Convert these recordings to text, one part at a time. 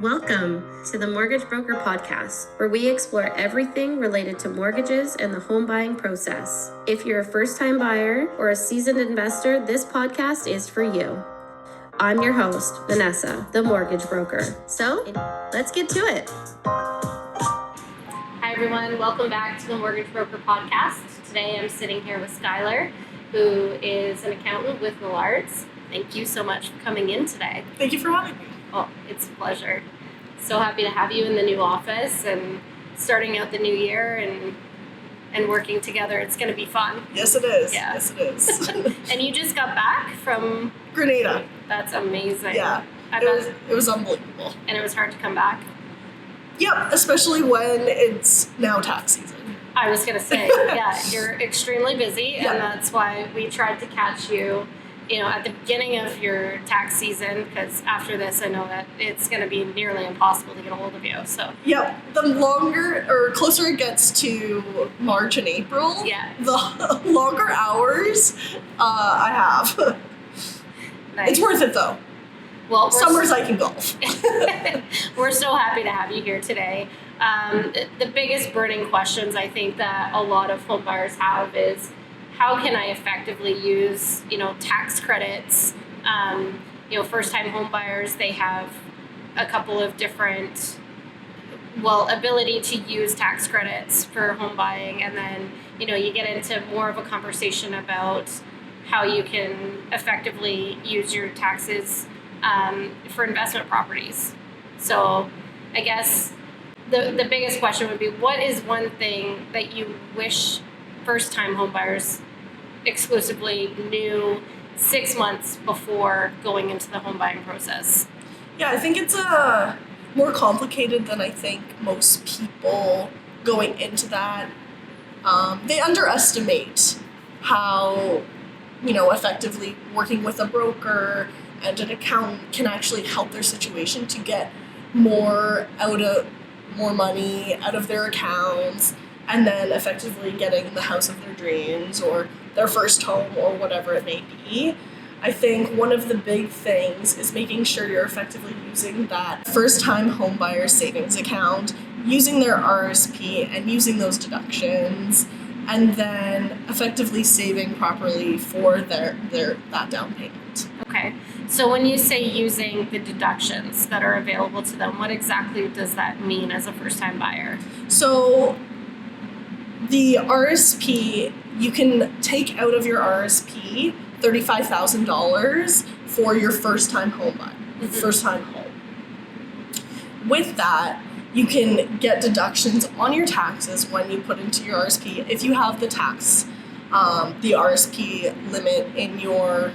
Welcome to the Mortgage Broker Podcast, where we explore everything related to mortgages and the home buying process. If you're a first-time buyer or a seasoned investor, this podcast is for you. I'm your host, Vanessa, the Mortgage Broker. So, let's get to it. Hi, everyone. Welcome back to the Mortgage Broker Podcast. Today, I'm sitting here with Skylar, who is an accountant with Millards. Thank you so much for coming in today. Thank you for having me. Oh, it's a pleasure. So happy to have you in the new office and starting out the new year and working together. It's going to be fun. Yes, it is. Yeah. Yes, it is. And you just got back from Grenada. That's amazing. Yeah. It was unbelievable. And it was hard to come back. Yep, especially when it's now tax season. I was going to say, yeah, you're extremely busy, and that's why we tried to catch you, at the beginning of your tax season, because after this, I know that it's going to be nearly impossible to get a hold of you. So yep, the longer or closer it gets to March and April, the longer hours I have. Nice. It's worth it though. Well, summers I can golf. We're so happy to have you here today. The biggest burning questions I think that a lot of home buyers have is, how can I effectively use, tax credits? First-time home buyers, they have a couple of different, ability to use tax credits for home buying. And then, you get into more of a conversation about how you can effectively use your taxes for investment properties. So I guess the biggest question would be, what is one thing that you wish first-time home buyers exclusively knew 6 months before going into the home buying process? Yeah, I think it's more complicated than I think most people going into that. They underestimate how, effectively working with a broker and an accountant can actually help their situation to get more money out of their accounts, and then effectively getting the house of their dreams or their first home or whatever it may be. I think one of the big things is making sure you're effectively using that first-time home buyer savings account, using their RSP and using those deductions, and then effectively saving properly for that down payment. Okay. So when you say using the deductions that are available to them, what exactly does that mean as a first-time buyer? So the RSP, you can take out of your RSP $35,000 for your first-time home buy, first-time home. With that, you can get deductions on your taxes when you put into your RSP if you have the RSP limit in your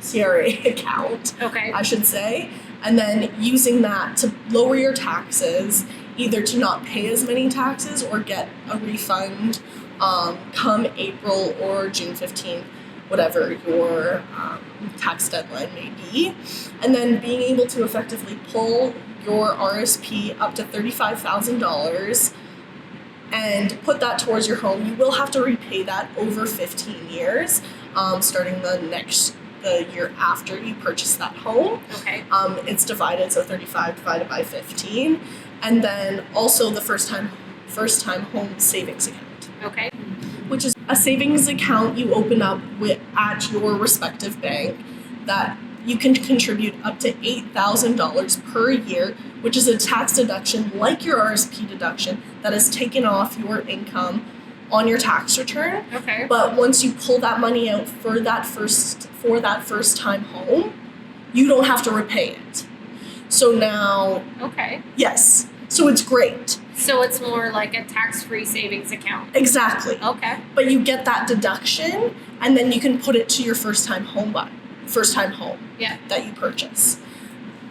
CRA account, I should say, and then using that to lower your taxes, either to not pay as many taxes or get a refund come April or June 15th, whatever your tax deadline may be, and then being able to effectively pull your RSP up to $35,000 and put that towards your home. You will have to repay that over 15 years, starting the year after you purchase that home. Okay. It's divided, so 35 divided by 15. And then also the first-time home savings account. Okay. Which is a savings account you open up at your respective bank that you can contribute up to $8,000 per year, which is a tax deduction like your RSP deduction that is taken off your income on your tax return. Okay. But once you pull that money out for that first time home, you don't have to repay it. So now, okay. Yes. So it's great. So it's more like a tax-free savings account. Exactly. Okay. But you get that deduction, and then you can put it to your first-time home that you purchase.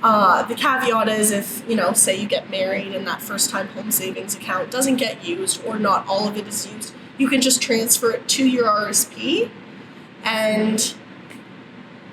The caveat is if, say you get married and that first-time home savings account doesn't get used or not all of it is used, you can just transfer it to your RSP, and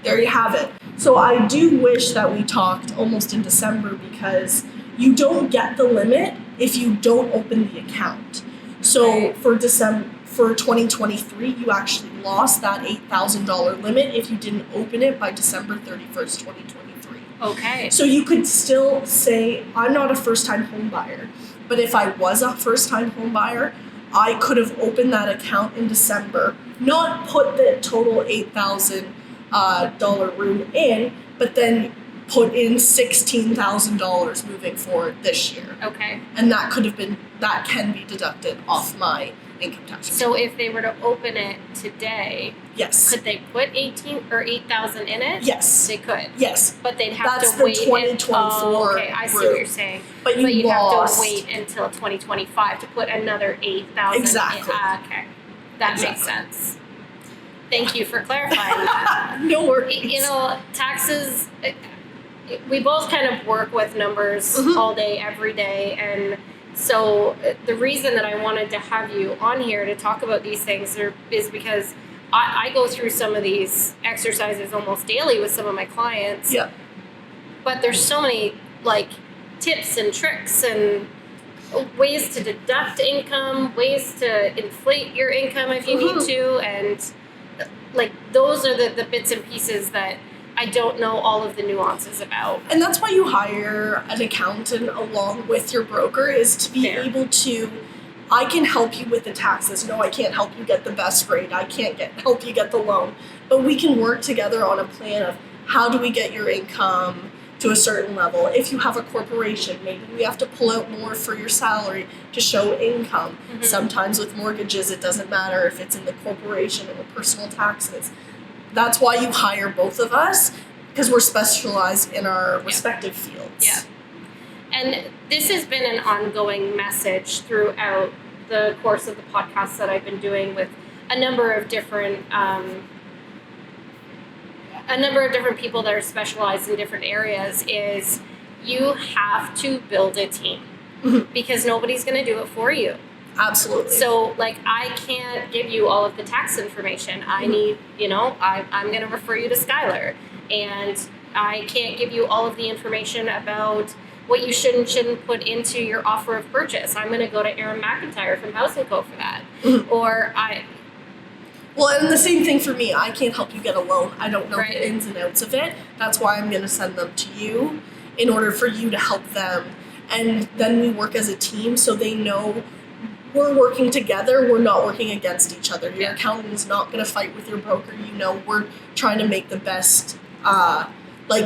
there you have it. So I do wish that we talked almost in December, because you don't get the limit if you don't open the account. So for 2023, you actually lost that $8,000 limit if you didn't open it by December 31st, 2023. Okay. So you could still say, I'm not a first-time home buyer, but if I was a first-time home buyer, I could have opened that account in December, not put the total $8,000 room in, but then put in $16,000 moving forward this year. Okay. And that can be deducted off my income tax return. So if they were to open it today, Yes. could they put 8,000 in it? Yes. They could. Yes. But they'd have That's to the wait. 2024 Okay, I see room. what you're saying. But you you'd lost. have to wait until 2025 to put another 8,000. Exactly. Okay, that makes sense. Thank you for clarifying that. No worries. You know, taxes. We both kind of work with numbers all day, every day, and so the reason that I wanted to have you on here to talk about these things is because I go through some of these exercises almost daily with some of my clients. Yeah. But there's so many like tips and tricks and ways to deduct income, ways to inflate your income if you need to, and like those are the bits and pieces that I don't know all of the nuances about. And that's why you hire an accountant along with your broker, is to be able to, I can help you with the taxes. No, I can't help you get the best rate. I can't help you get the loan. But we can work together on a plan of how do we get your income to a certain level. If you have a corporation, maybe we have to pull out more for your salary to show income. Sometimes with mortgages, it doesn't matter if it's in the corporation or the personal taxes. That's why you hire both of us, because we're specialized in our respective fields. Yeah. And this has been an ongoing message throughout the course of the podcast that I've been doing with a number of different people that are specialized in different areas, is you have to build a team because nobody's going to do it for you. Absolutely. So, like, I can't give you all of the tax information. I need, I'm going to refer you to Skylar. And I can't give you all of the information about what you should and shouldn't put into your offer of purchase. I'm going to go to Aaron McIntyre from House & Co. for that. Well, and the same thing for me. I can't help you get a loan. I don't know the ins and outs of it. That's why I'm going to send them to you in order for you to help them. And then we work as a team so they know we're working together. We're not working against each other. Your accountant is not going to fight with your broker. We're trying to make the best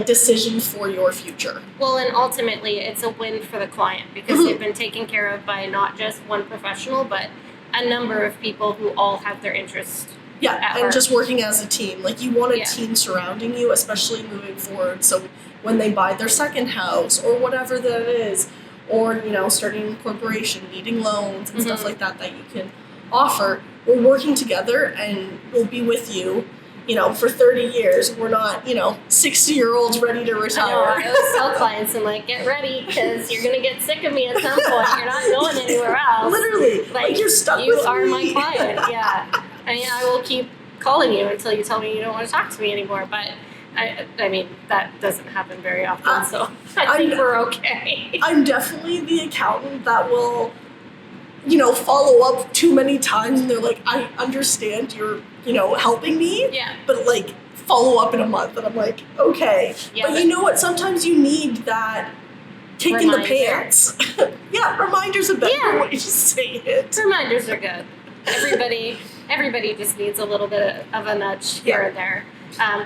decision for your future. Well, and ultimately, it's a win for the client because they've been taken care of by not just one professional, but a number of people who all have their interests. Yeah, and just working as a team. Like, you want a team surrounding you, especially moving forward. So when they buy their second house or whatever that is, or, starting a corporation, needing loans and stuff like that you can offer, we're working together and we'll be with you, for 30 years. We're not, 60-year-olds ready to retire. I always tell clients, I'm like, get ready because you're going to get sick of me at some point. You're not going anywhere else. Literally. Like you're stuck with me. You are my client, yeah. I mean, I will keep calling you until you tell me you don't want to talk to me anymore, but I mean, that doesn't happen very often, so I think we're okay. I'm definitely the accountant that will, follow up too many times, and they're like, I understand you're, helping me, but, follow up in a month, and I'm like, okay. Yeah, but you know what? Sometimes you need that kick in the pants. Yeah, reminders a better way to say it. Reminders are good. Everybody just needs a little bit of a nudge here and there.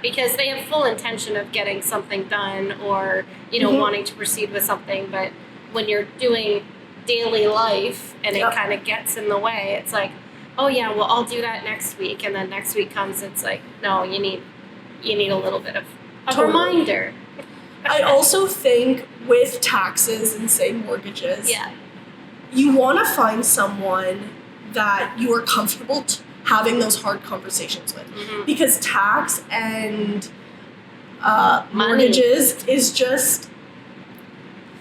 Because they have full intention of getting something done or, wanting to proceed with something. But when you're doing daily life and it kind of gets in the way, it's like, oh yeah, well, I'll do that next week. And then next week comes, it's like, no, you need a little bit of a reminder. I also think with taxes and, say, mortgages, you want to find someone that you are comfortable having those hard conversations with, because tax and mortgages is just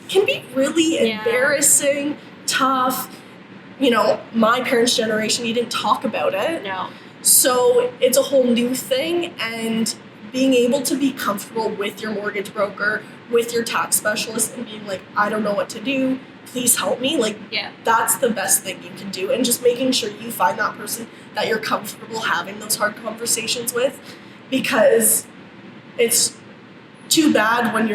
can be really embarrassing, tough. My parents' generation, you didn't talk about it. No. So it's a whole new thing, and being able to be comfortable with your mortgage broker, with your tax specialist, and being like, I don't know what to do, please help me. That's the best thing you can do. And just making sure you find that person that you're comfortable having those hard conversations with, because too bad when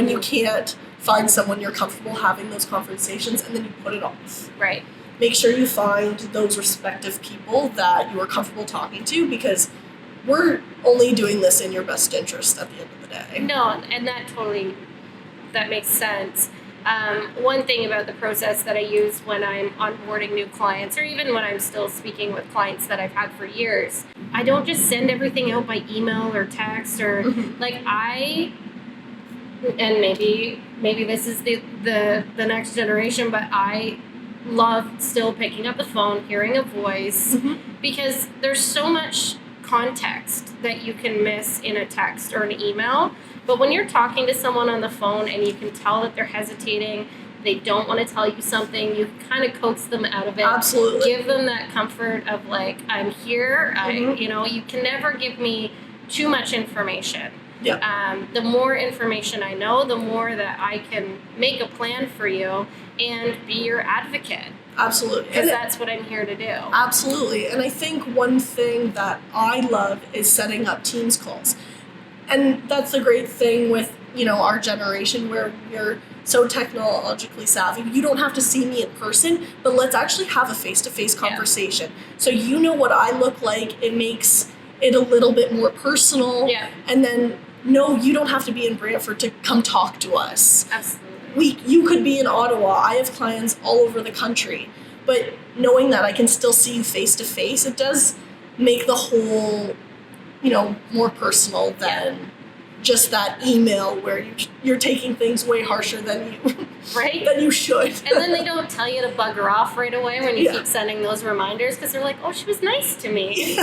you can't find someone you're comfortable having those conversations and then you put it off. Right. Make sure you find those respective people that you are comfortable talking to, because we're only doing this in your best interest at the end of the day. No, and that makes sense. One thing about the process that I use when I'm onboarding new clients, or even when I'm still speaking with clients that I've had for years, I don't just send everything out by email or text or and maybe this is the next generation, but I love still picking up the phone, hearing a voice, because there's so much context that you can miss in a text or an email. But when you're talking to someone on the phone and you can tell that they're hesitating, they don't want to tell you something, you kind of coax them out of it. Absolutely. Give them that comfort of like, I'm here. You can never give me too much information. Yeah. The more information I know, the more that I can make a plan for you and be your advocate. Absolutely. Because that's what I'm here to do. Absolutely. And I think one thing that I love is setting up Teams calls. And that's the great thing with, our generation, where we're so technologically savvy. You don't have to see me in person, but let's actually have a face-to-face conversation. So you know what I look like. It makes it a little bit more personal. Yeah. And then, no, you don't have to be in Brantford to come talk to us. Absolutely. You could be in Ottawa. I have clients all over the country. But knowing that I can still see you face-to-face, it does make the whole, more personal than just that email where you're taking things way harsher than you should. And then they don't tell you to bugger off right away when you keep sending those reminders, because they're like, oh, she was nice to me.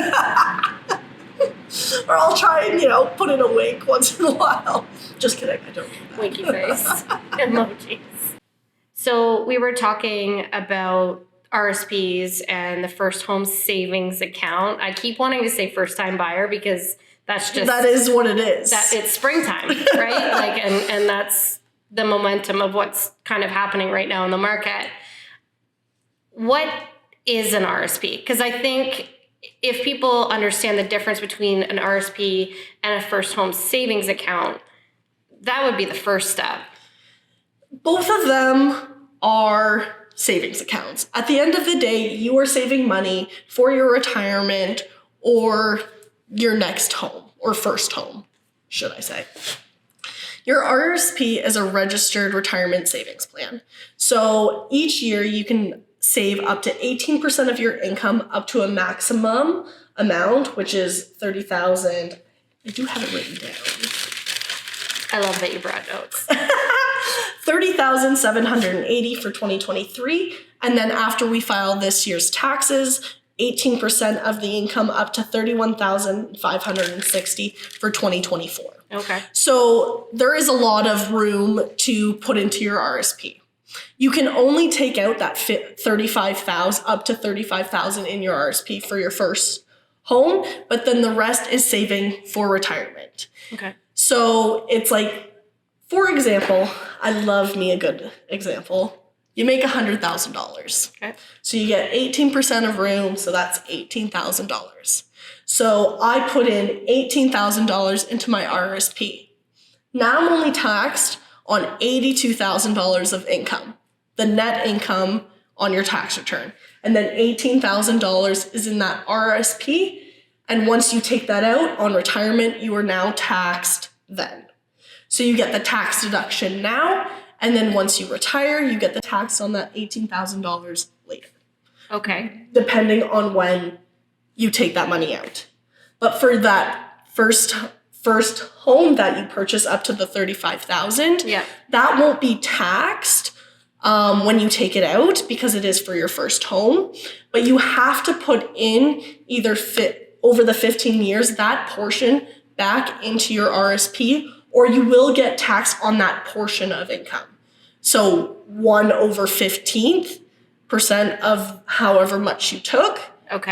Or I'll try and, put in a wink once in a while. Just kidding, I don't do that. Winky face emojis. So we were talking about RSPs and the first home savings account. I keep wanting to say first time buyer because that is what it is. That it's springtime, right? And that's the momentum of what's kind of happening right now in the market. What is an RSP? Because I think if people understand the difference between an RSP and a first home savings account, that would be the first step. Both of them are savings accounts. At the end of the day, you are saving money for your retirement or your next home, or first home, should I say. Your RSP is a registered retirement savings plan. So each year you can save up to 18% of your income up to a maximum amount, which is $30,000. I do have it written down. I love that you brought notes. $30,780 for 2023. And then after we file this year's taxes, 18% of the income up to $31,560 for 2024. Okay. So there is a lot of room to put into your RSP. You can only take out that $35,000 up to $35,000 in your RSP for your first home, but then the rest is saving for retirement. Okay. So it's like, for example, I love me a good example. You make $100,000. Okay. So you get 18% of room, so that's $18,000. So I put in $18,000 into my RSP. Now I'm only taxed on $82,000 of income, the net income on your tax return. And then $18,000 is in that RSP. And once you take that out on retirement, you are now taxed then. So you get the tax deduction now, and then once you retire, you get the tax on that $18,000 later. Okay. Depending on when you take that money out. But for that first home that you purchase up to the $35,000, that won't be taxed when you take it out because it is for your first home. But you have to put in either over the 15 years that portion back into your RSP, or you will get taxed on that portion of income. So 1/15% of however much you took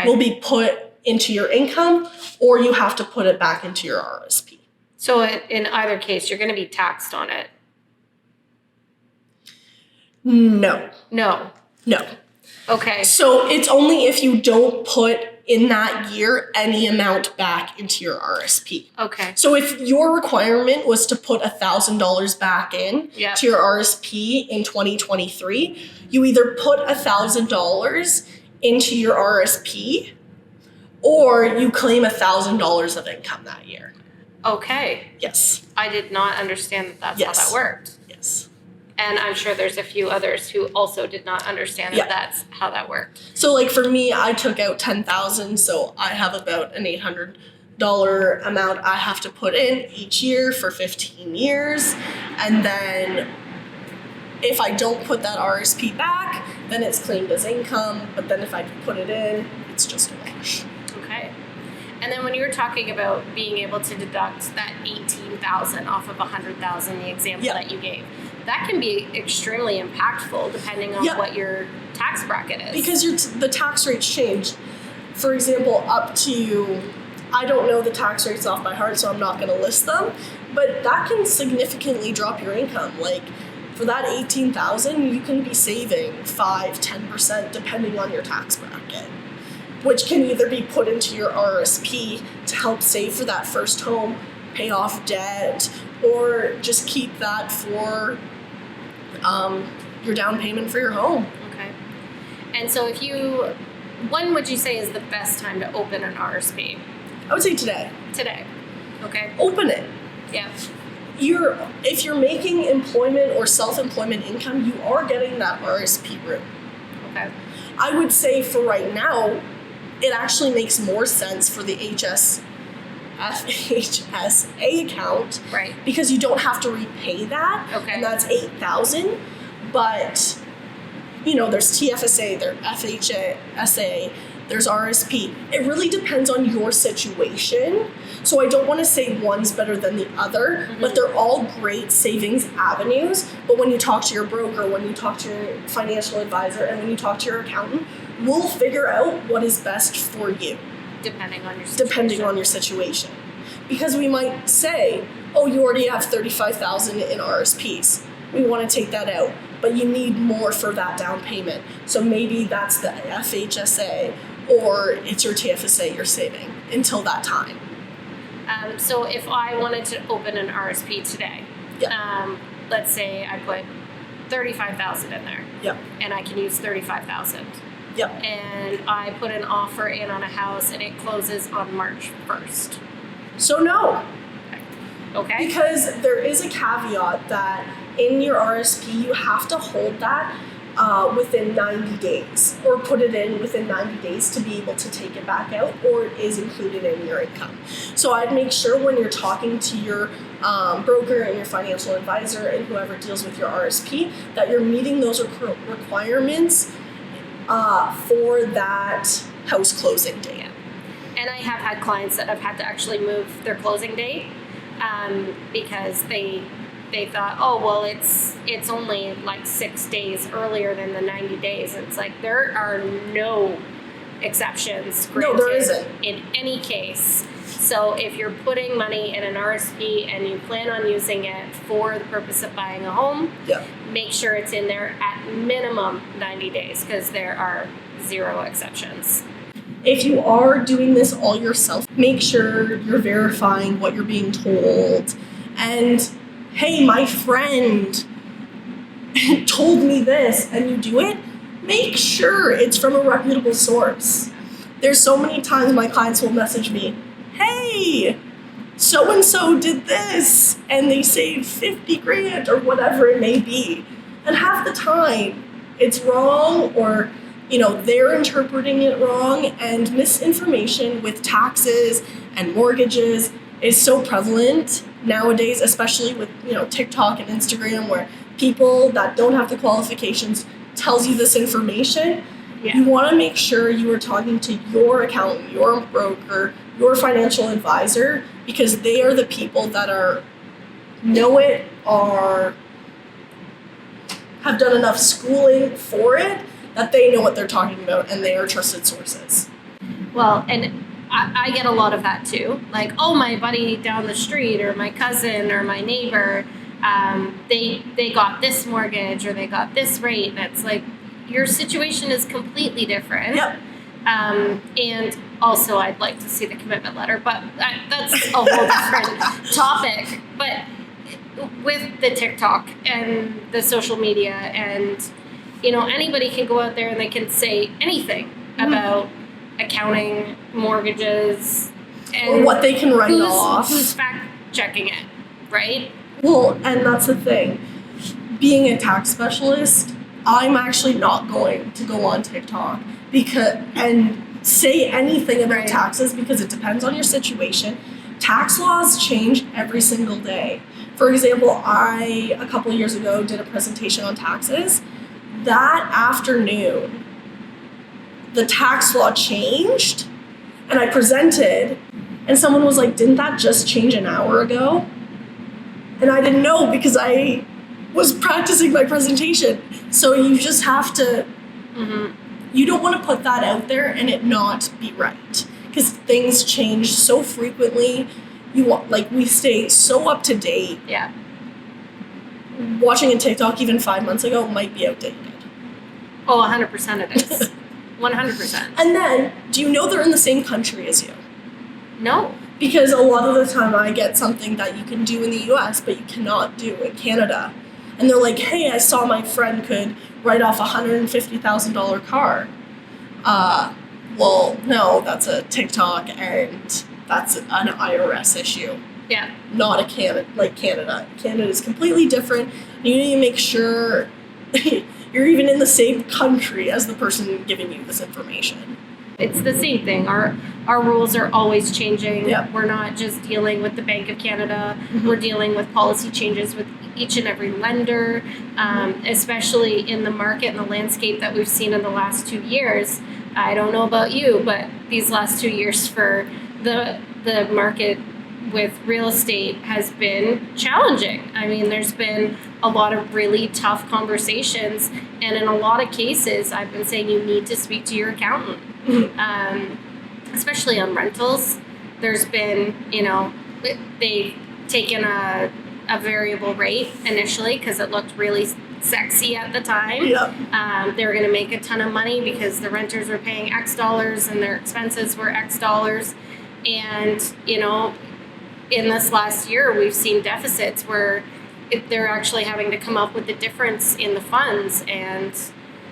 will be put into your income, or you have to put it back into your RSP. So in either case, you're going to be taxed on it? No. No. No. Okay. So it's only if you don't put in that year any amount back into your RSP. Okay. So if your requirement was to put $1,000 back in Yep. to your RSP in 2023, you either put $1,000 into your RSP or you claim $1,000 of income that year. Okay. Yes. I did not understand that that's Yes. how that worked. Yes. And I'm sure there's a few others who also did not understand that that's how that worked. So like for me, I took out $10,000, so I have about an $800 amount I have to put in each year for 15 years. And then if I don't put that RSP back, then it's claimed as income. But then if I put it in, it's just a wash. Okay. And then when you were talking about being able to deduct that $18,000 off of $100,000, the example that you gave, that can be extremely impactful depending on what your tax bracket is. Because the tax rates change. For example, up to, I don't know the tax rates off by heart, so I'm not going to list them, but that can significantly drop your income. Like for that $18,000, you can be saving 5-10% depending on your tax bracket, which can either be put into your RSP to help save for that first home, pay off debt, or just keep that for your down payment for your home. Okay. And so when would you say is the best time to open an RSP? I would say today. Today. Okay. Open it. Yeah. If you're making employment or self-employment income, you are getting that RSP route. Okay. I would say for right now, it actually makes more sense for the FHSA account, right? Because you don't have to repay that, and that's $8,000. But there's TFSA, there's FHSA, there's RSP. It really depends on your situation. So I don't want to say one's better than the other, but they're all great savings avenues. But when you talk to your broker, when you talk to your financial advisor, and when you talk to your accountant, we'll figure out what is best for you. Depending on your situation. Because we might say, oh, you already have $35,000 in RSPs. We want to take that out, but you need more for that down payment. So maybe that's the FHSA or it's your TFSA you're saving until that time. So if I wanted to open an RSP today, let's say I put $35,000 in there, and I can use $35,000. Yep. And I put an offer in on a house and it closes on March 1st. So no. Okay. Because there is a caveat that in your RSP, you have to hold that within 90 days or put it in within 90 days to be able to take it back out, or it is included in your income. So I'd make sure when you're talking to your broker and your financial advisor and whoever deals with your RSP that you're meeting those requirements for that house closing date. Yeah. And I have had clients that have had to actually move their closing date because they thought, oh, well, it's only like 6 days earlier than the 90 days. And it's like there are no exceptions granted there isn't. In any case. So if you're putting money in an RSP and you plan on using it for the purpose of buying a home, make sure it's in there at minimum 90 days because there are 0 exceptions. If you are doing this all yourself, make sure you're verifying what you're being told. And hey, my friend told me this, and you do it, make sure it's from a reputable source. There's so many times my clients will message me, hey, so-and-so did this, and they saved 50 grand or whatever it may be. And half the time, it's wrong, or they're interpreting it wrong, and misinformation with taxes and mortgages is so prevalent nowadays, especially with TikTok and Instagram, where people that don't have the qualifications tells you this information. You want to make sure you are talking to your accountant, your broker, your financial advisor, because they are the people that know it or have done enough schooling for it that they know what they're talking about, and they are trusted sources. Well, and I get a lot of that too. Like, oh, my buddy down the street or my cousin or my neighbor, they got this mortgage or they got this rate. That's like, your situation is completely different. Yep. And Also, I'd like to see the commitment letter, but that's a whole different topic. But with the TikTok and the social media, and anybody can go out there and they can say anything about accounting, mortgages, and or what they can write off. Who's fact checking it, right? Well, and that's the thing. Being a tax specialist, I'm actually not going to go on TikTok and say anything about taxes, because it depends on your situation. Tax laws change every single day. For example, I, a couple years ago, did a presentation on taxes. That afternoon, the tax law changed, and I presented, and someone was like, "Didn't that just change an hour ago?" And I didn't know, because I was practicing my presentation. So you just have to, you don't want to put that out there and it not be right, because things change so frequently. We stay so up to date. Yeah. Watching a TikTok even 5 months ago might be outdated. Oh, 100% it is. 100%. And then, do you know they're in the same country as you? No. Because a lot of the time I get something that you can do in the US, but you cannot do in Canada. And they're like, "Hey, I saw my friend could write off a $150,000 car." Well, no, that's a TikTok, and that's an IRS issue. Yeah. Not a Canada. Canada is completely different. You need to make sure you're even in the same country as the person giving you this information. It's the same thing. Our rules are always changing. Yep. We're not just dealing with the Bank of Canada. We're dealing with policy changes with each and every lender, especially in the market and the landscape that we've seen in the last 2 years. I don't know about you, but these last 2 years for the market with real estate has been challenging. I mean, there's been a lot of really tough conversations, and in a lot of cases, I've been saying you need to speak to your accountant, especially on rentals. There's been, they've taken a variable rate initially because it looked really sexy at the time. Yep. They were going to make a ton of money because the renters were paying X dollars and their expenses were X dollars. And, in this last year, we've seen deficits where they're actually having to come up with the difference in the funds. And,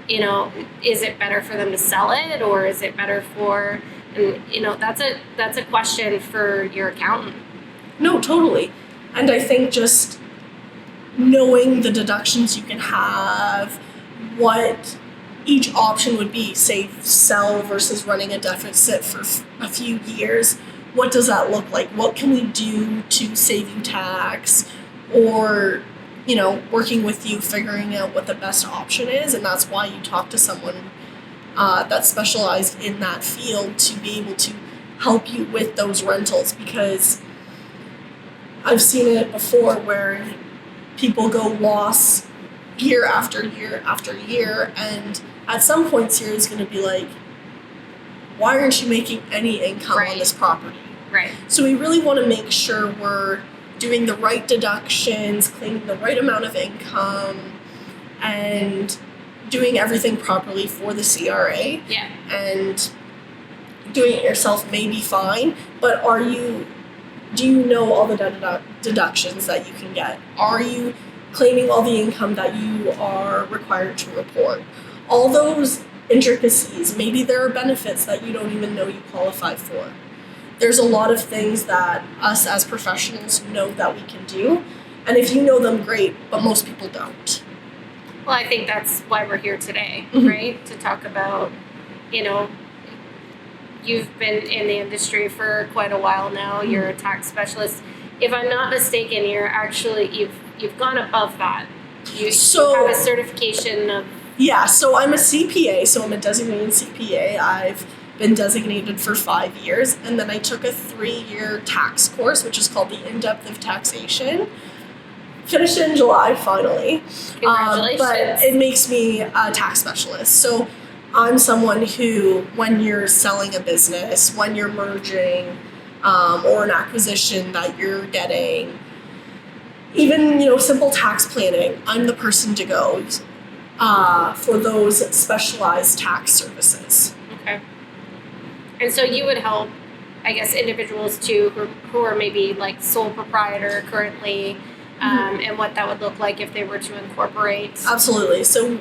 is it better for them to sell it, or is it better for, and, that's a question for your accountant. No, totally. And I think just knowing the deductions you can have, what each option would be, say sell versus running a deficit for a few years, what does that look like? What can we do to save you tax? Or, working with you, figuring out what the best option is. And that's why you talk to someone that's specialized in that field to be able to help you with those rentals, because I've seen it before where people go loss year after year after year, and at some point Siri's going to be like, "Why aren't you making any income on this property?" Right. So we really want to make sure we're doing the right deductions, claiming the right amount of income, and doing everything properly for the CRA. Yeah. And doing it yourself may be fine, but do you know all the deductions that you can get? Are you claiming all the income that you are required to report? All those intricacies, maybe there are benefits that you don't even know you qualify for. There's a lot of things that us as professionals know that we can do, and if you know them, great, but most people don't. Well, I think that's why we're here today, right? To talk about, you've been in the industry for quite a while now. You're a tax specialist. If I'm not mistaken, you've gone above that. You have a certification of... Yeah, so I'm a CPA, so I'm a designated CPA. I've been designated for 5 years, and then I took a 3-year tax course, which is called the In-Depth of Taxation. Finished in July, finally. Congratulations. But it makes me a tax specialist. So I'm someone who, when you're selling a business, when you're merging, or an acquisition that you're getting, even, simple tax planning, I'm the person to go for those specialized tax services. Okay. And so you would help, I guess, individuals too who are maybe like sole proprietor currently, and what that would look like if they were to incorporate. Absolutely. So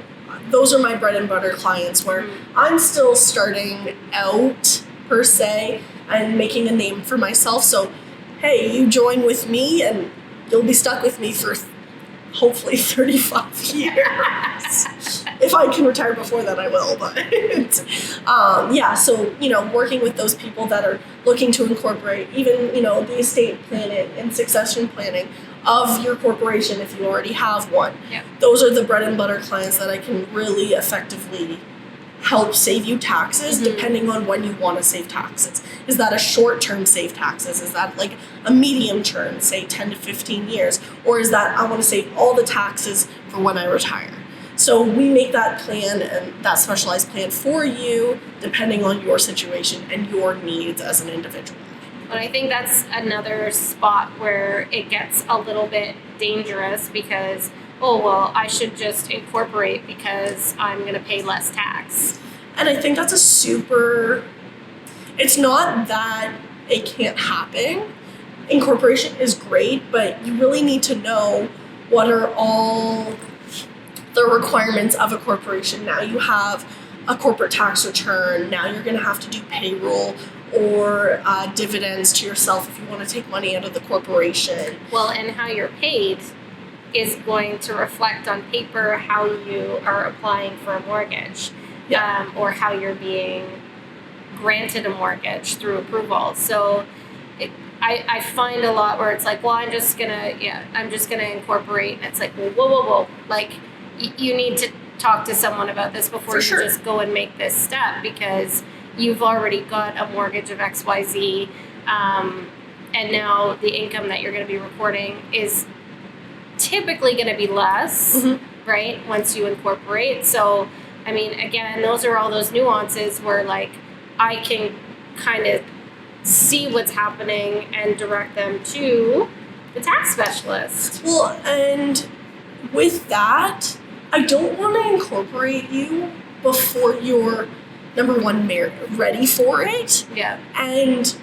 those are my bread and butter clients where I'm still starting out per se and making a name for myself. So, hey, you join with me and you'll be stuck with me for hopefully 35 years. If I can retire before that, I will. But so, working with those people that are looking to incorporate even, the estate planning and succession planning of your corporation if you already have one. Yep. Those are the bread and butter clients that I can really effectively help save you taxes depending on when you want to save taxes. Is that a short-term save taxes? Is that like a medium term, say 10 to 15 years? Or is that I want to save all the taxes for when I retire? So we make that plan and that specialized plan for you depending on your situation and your needs as an individual. But I think that's another spot where it gets a little bit dangerous because, I should just incorporate because I'm going to pay less tax. And I think that's it's not that it can't happen. Incorporation is great, but you really need to know what are all the requirements of a corporation. Now you have a corporate tax return. Now you're going to have to do payroll or dividends to yourself if you want to take money out of the corporation. Well, and how you're paid is going to reflect on paper how you are applying for a mortgage, or how you're being granted a mortgage through approval. So I find a lot where it's like, well, I'm just gonna incorporate, and it's like, well, whoa, like you need to talk to someone about this before you just go and make this step, because you've already got a mortgage of XYZ, and now the income that you're going to be reporting is typically going to be less, right, once you incorporate. So, I mean, again, those are all those nuances where, like, I can kind of see what's happening and direct them to the tax specialist. Well, and with that, I don't want to incorporate you before you're, number one, ready for it. Yeah. And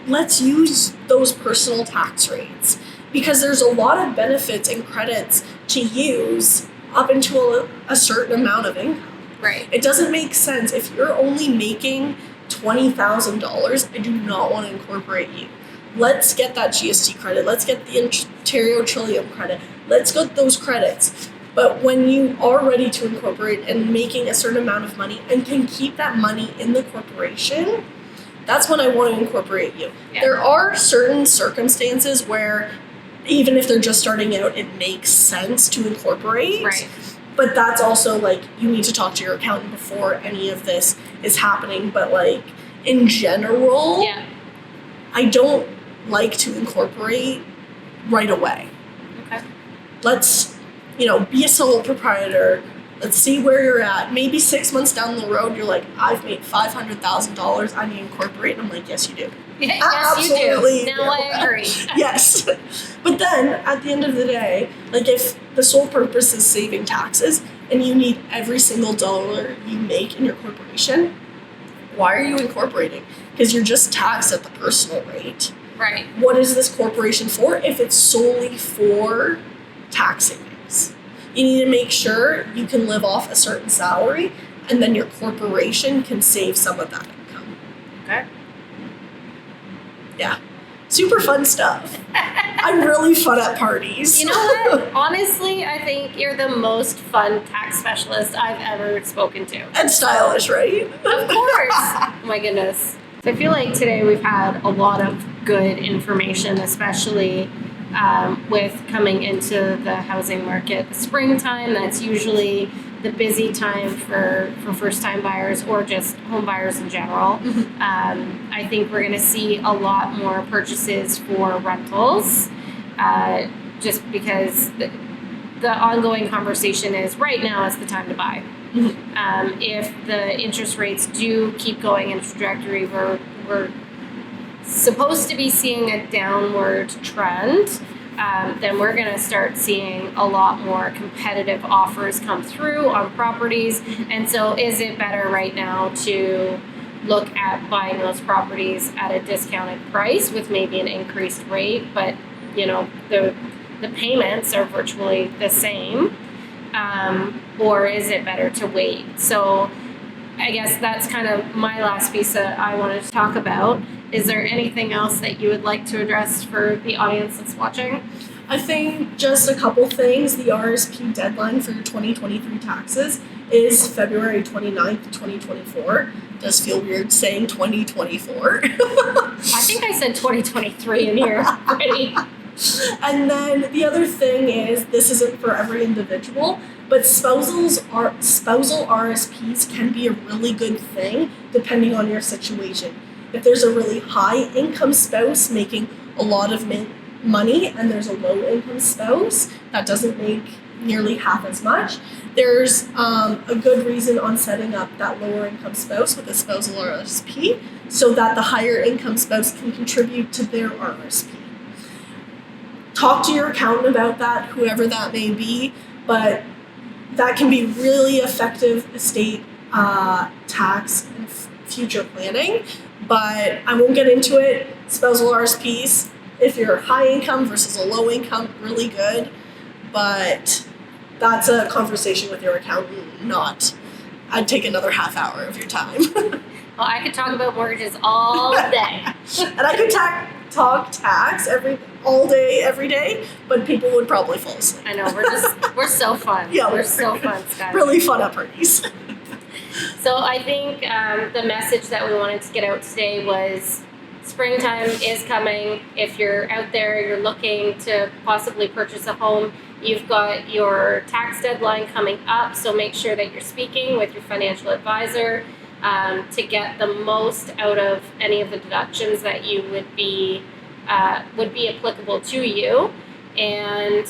let's use those personal tax rates, because there's a lot of benefits and credits to use up until a certain amount of income. Right. It doesn't make sense if you're only making $20,000. I do not want to incorporate you. Let's get that GST credit. Let's get the Ontario Trillium credit. Let's get those credits. But when you are ready to incorporate and making a certain amount of money and can keep that money in the corporation, that's when I want to incorporate you. Yeah. There are certain circumstances where even if they're just starting out, it makes sense to incorporate. Right. But that's also, like, you need to talk to your accountant before any of this is happening. But, like, in general, I don't like to incorporate right away. Okay. Let's, be a sole proprietor. Let's see where you're at. Maybe 6 months down the road, you're like, I've made $500,000. I need to incorporate. And I'm like, yes, you do. Yes, absolutely. You do. Now I agree. Yes. But then, at the end of the day, like, if the sole purpose is saving taxes and you need every single dollar you make in your corporation, why are you incorporating? Because you're just taxed at the personal rate. Right. What is this corporation for if it's solely for tax savings? You need to make sure you can live off a certain salary, and then your corporation can save some of that income. Okay. Yeah. Super fun stuff. I'm really fun at parties. You know what? Honestly, I think you're the most fun tax specialist I've ever spoken to. And stylish, right? Of course. Oh my goodness. So I feel like today we've had a lot of good information, especially with coming into the housing market. The springtime, that's usually the busy time for first-time buyers or just home buyers in general. I think we're going to see a lot more purchases for rentals, just because the ongoing conversation is right now is the time to buy. If the interest rates do keep going in a trajectory where we're supposed to be seeing a downward trend, then we're going to start seeing a lot more competitive offers come through on properties. And so is it better right now to look at buying those properties at a discounted price with maybe an increased rate, but the payments are virtually the same, or is it better to wait? So I guess that's kind of my last piece that I wanted to talk about. Is there anything else that you would like to address for the audience that's watching? I think just a couple things. The RSP deadline for your 2023 taxes is February 29th, 2024. Does feel weird saying 2024. I think I said 2023 in here already. And then the other thing is, this isn't for every individual, but spousal RSPs can be a really good thing depending on your situation. If there's a really high income spouse making a lot of money and there's a low income spouse that doesn't make nearly half as much, there's a good reason on setting up that lower income spouse with a spousal RSP so that the higher income spouse can contribute to their RSP. Talk to your accountant about that, whoever that may be, but that can be really effective estate tax and future planning. But I won't get into it. Spousal RSPs, if you're high income versus a low income, really good. But that's a conversation with your accountant, not I'd take another half hour of your time. Well, I could talk about mortgages all day. And I could talk tax all day, every day, but people would probably fall asleep. I know, we're so fun. Yeah, we're so fun, Skylar. Really fun at parties. So I think the message that we wanted to get out today was springtime is coming. If you're out there, you're looking to possibly purchase a home, you've got your tax deadline coming up, so make sure that you're speaking with your financial advisor to get the most out of any of the deductions that you would be applicable to you. And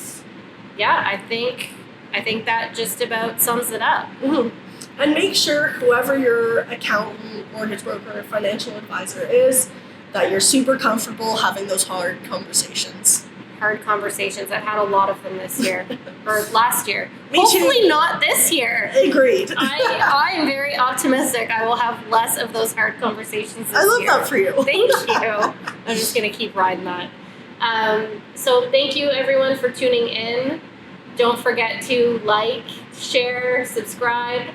yeah, I think that just about sums it up. Mm-hmm. And make sure whoever your accountant, mortgage broker, or financial advisor is, that you're super comfortable having those hard conversations. Hard conversations. I've had a lot of them this year or last year. Me Hopefully too. not this year. Agreed. I am very optimistic. I will have less of those hard conversations this year. I love that for you. Thank you. I'm just going to keep riding that. So thank you everyone for tuning in. Don't forget to like, share, subscribe.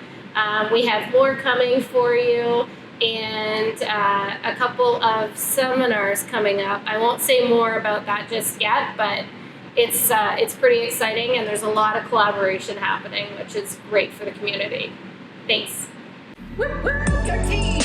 We have more coming for you, and a couple of seminars coming up. I won't say more about that just yet, but it's pretty exciting, and there's a lot of collaboration happening, which is great for the community. Thanks. Woo, woo, go team!